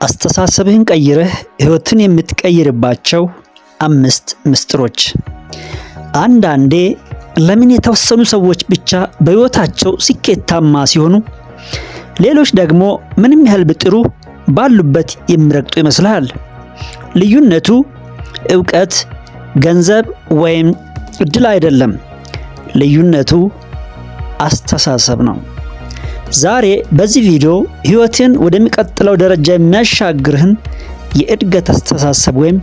አስተሳሰብህን ቀይረህ ህይወትን የምትቀይርባቸው 5 ምስጢሮች። አንዳንዴ ለምን የተወሰኑ ሰዎች ብቻ በህይወታቸው ስኬታማ ሲሆኑ፣ ሌሎች ደግሞ ምንም ያህል ቢጥሩ ባሉበት የሚረግጡ ይመስልሃል? ልዩነቱ ዕውቀት፣ ገንዘብ ወይም እድል አይደለም። ልዩነቱ አስተሳሰብ ነው። ዛሬ በዚህ ቪዲዮ ህይወትን ወደሚቀጥለው ደረጃ የሚያሻግርህን የእድገት አስተሳሰብ ወይም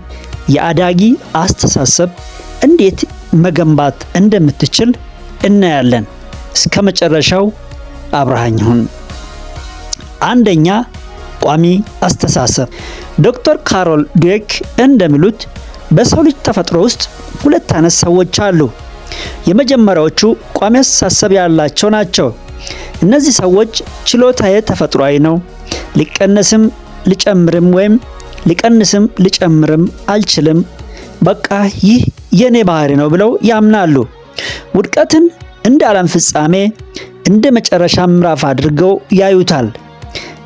የአዳጊ አስተሳሰብ እንዴት መገንባት እንደምትችል እናያለን። እስከ መጨረሻው አብረሃኝ ሁን። አንደኛ፣ ቋሚ አስተሳሰብ። ዶክተር ካሮል ዱዌክ እንደሚሉት በሰው ልጅ ተፈጥሮ ውስጥ 2 አይነት ሰዎች አሉ። የመጀመሪያዎቹ ቋሚ አስተሳሰብ ያላቸው ናቸው። እነዚህ ሰዎች ችሎታዬ ተፈጥሯዊ ነው፣ ሊቀነስም ሊጨምርም ወይም ሊቀንስም ሊጨምርም አልችልም፣ በቃ ይህ የኔ ባህሪ ነው ብለው ያምናሉ። ውድቀትን እንደ ዓለም ፍጻሜ፣ እንደ መጨረሻ ምዕራፍ አድርገው ያዩታል።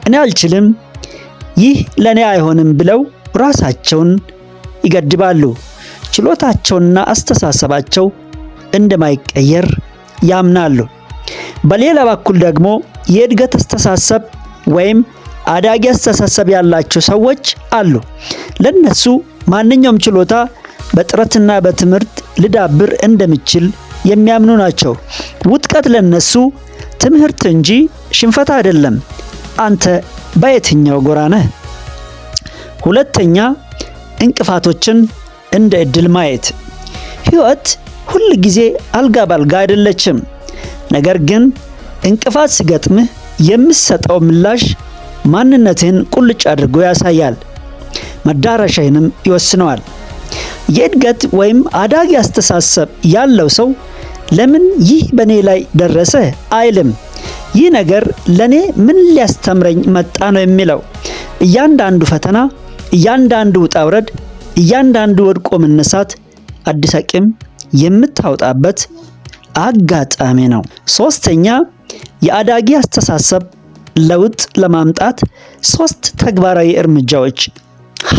እኔ አልችልም፣ ይህ ለኔ አይሆንም ብለው ራሳቸውን ይገድባሉ። ችሎታቸውና አስተሳሰባቸው እንደማይቀየር ያምናሉ። በሌላ በኩል ደግሞ የእድገት አስተሳሰብ ወይም አዳጊ አስተሳሰብ ያላቸው ሰዎች አሉ። ለነሱ ማንኛውም ችሎታ በጥረትና በትምህርት ሊዳብር እንደሚችል የሚያምኑ ናቸው። ውድቀት ለነሱ ትምህርት እንጂ ሽንፈት አይደለም። አንተ በየትኛው ጎራ ነህ? ሁለተኛ፣ እንቅፋቶችን እንደ እድል ማየት። ህይወት ሁል ጊዜ አልጋ ባልጋ አይደለችም። ነገር ግን እንቅፋት ሲገጥምህ የምትሰጠው ምላሽ ማንነትህን ቁልጭ አድርጎ ያሳያል፣ መዳረሻህንም ይወስነዋል። የእድገት ወይም አዳጊ አስተሳሰብ ያለው ሰው ለምን ይህ በኔ ላይ ደረሰ አይልም። ይህ ነገር ለኔ ምን ሊያስተምረኝ መጣ ነው የሚለው። እያንዳንዱ ፈተና፣ እያንዳንዱ ውጣ ውረድ፣ እያንዳንዱ ወድቆ መነሳት አዲስ አቅም የምታወጣበት አጋጣሚ ነው። ሶስተኛ፣ የአዳጊ አስተሳሰብ ለውጥ ለማምጣት 3 ተግባራዊ እርምጃዎች። ሀ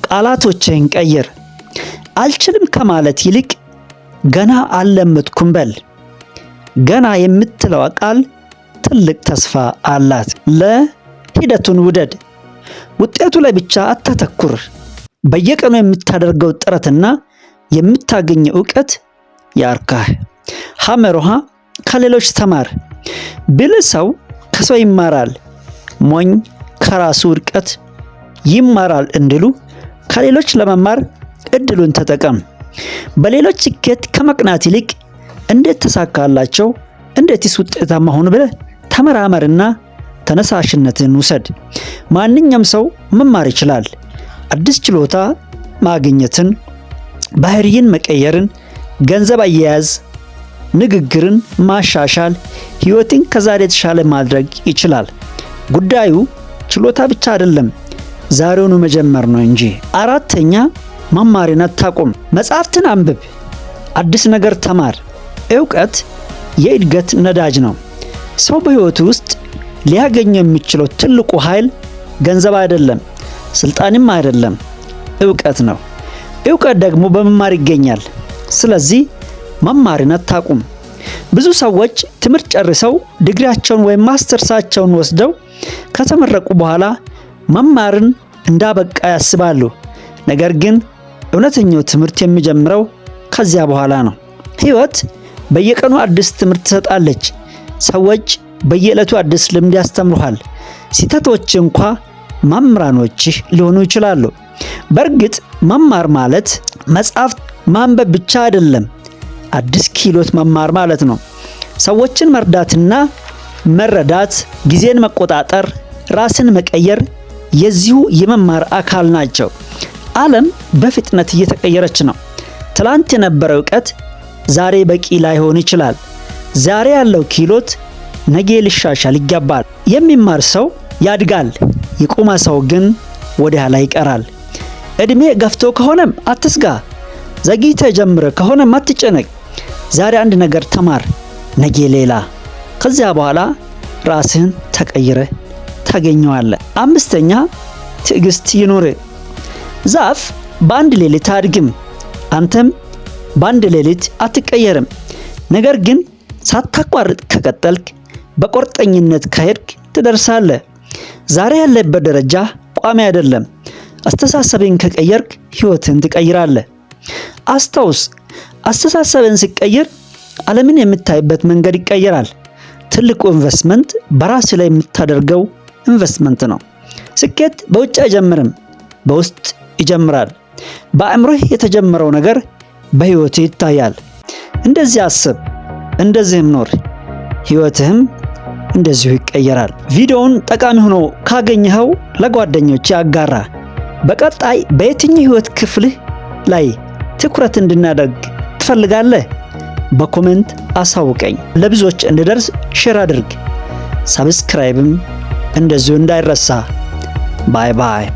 ቃላቶችን ቀይር። አልችልም ከማለት ይልቅ ገና አልለመድኩም በል። ገና የምትለው ቃል ትልቅ ተስፋ አላት። ለ ሂደቱን ውደድ። ውጤቱ ላይ ብቻ አታተኩር። በየቀኑ የምታደርገው ጥረትና የምታገኘው ዕውቀት ያርካህ። ሐመሮሃ ከሌሎች ተማር። ብልህ ሰው ከሰው ይማራል፣ ሞኝ ከራሱ ውድቀት ይማራል እንዲሉ ከሌሎች ለመማር እድሉን ተጠቀም። በሌሎች ስኬት ከመቅናት ይልቅ እንዴት ተሳካላቸው፣ እንዴትስ ውጤታማ ሆኑ ብለህ ተመራመርና ተነሳሽነትን ውሰድ። ማንኛውም ሰው መማር ይችላል። አዲስ ችሎታ ማግኘትን፣ ባህሪን መቀየርን፣ ገንዘብ አያያዝ፣ ንግግርን ማሻሻል ህይወትን ከዛሬ የተሻለ ማድረግ ይችላል። ጉዳዩ ችሎታ ብቻ አይደለም፣ ዛሬውኑ መጀመር ነው እንጂ። አራተኛ፣ መማርን አታቁም። መጽሐፍትን አንብብ፣ አዲስ ነገር ተማር። ዕውቀት የእድገት ነዳጅ ነው። ሰው በህይወቱ ውስጥ ሊያገኘው የሚችለው ትልቁ ኃይል ገንዘብ አይደለም፣ ስልጣንም አይደለም፣ ዕውቀት ነው። ዕውቀት ደግሞ በመማር ይገኛል። ስለዚህ መማርን አታቁም። ብዙ ሰዎች ትምህርት ጨርሰው ዲግሪያቸውን ወይም ማስተርሳቸውን ወስደው ከተመረቁ በኋላ መማርን እንዳበቃ ያስባሉ። ነገር ግን እውነተኛው ትምህርት የሚጀምረው ከዚያ በኋላ ነው። ህይወት በየቀኑ አዲስ ትምህርት ትሰጣለች። ሰዎች በየዕለቱ አዲስ ልምድ ያስተምሩሃል። ስህተቶች እንኳ መምህራኖችህ ሊሆኑ ይችላሉ። በእርግጥ መማር ማለት መጽሐፍ ማንበብ ብቻ አይደለም፣ አዲስ ክህሎት መማር ማለት ነው። ሰዎችን መርዳትና መረዳት፣ ጊዜን መቆጣጠር፣ ራስን መቀየር የዚሁ የመማር አካል ናቸው። ዓለም በፍጥነት እየተቀየረች ነው። ትላንት የነበረው ዕውቀት ዛሬ በቂ ላይሆን ይችላል። ዛሬ ያለው ክህሎት ነገ ሊሻሻል ይገባል። የሚማር ሰው ያድጋል፣ የቆመ ሰው ግን ወደ ኋላ ይቀራል። እድሜ ገፍቶ ከሆነም አትስጋ፣ ዘግይተህ ጀምረህ ከሆነም አትጨነቅ። ዛሬ አንድ ነገር ተማር፣ ነገ ሌላ። ከዚያ በኋላ ራስህን ተቀይረህ ታገኘዋለህ። አምስተኛ ትዕግስት ይኑር። ዛፍ በአንድ ሌሊት አያድግም፣ አንተም በአንድ ሌሊት አትቀየርም። ነገር ግን ሳታቋርጥ ከቀጠልክ፣ በቁርጠኝነት ከሄድክ ትደርሳለህ። ዛሬ ያለበት ደረጃ ቋሚ አይደለም። አስተሳሰብን ከቀየርክ ህይወትን ትቀይራለህ። አስታውስ፣ አስተሳሰብን ሲቀየር ዓለምን የምታይበት መንገድ ይቀየራል። ትልቁ ኢንቨስትመንት በራስ ላይ የምታደርገው ኢንቨስትመንት ነው። ስኬት በውጭ አይጀምርም፣ በውስጥ ይጀምራል። በአእምሮህ የተጀመረው ነገር በህይወትህ ይታያል። እንደዚህ አስብ፣ እንደዚህም ኖር፣ ህይወትህም እንደዚሁ ይቀየራል። ቪዲዮውን ጠቃሚ ሆኖ ካገኘኸው ለጓደኞችህ አጋራ። በቀጣይ በየትኛው ህይወት ክፍልህ ላይ ትኩረት እንድናደርግ ትፈልጋለህ? በኮሜንት አሳውቀኝ። ለብዙዎች እንዲደርስ ሼር አድርግ። ሰብስክራይብም እንደዚሁ እንዳይረሳ። ባይ ባይ።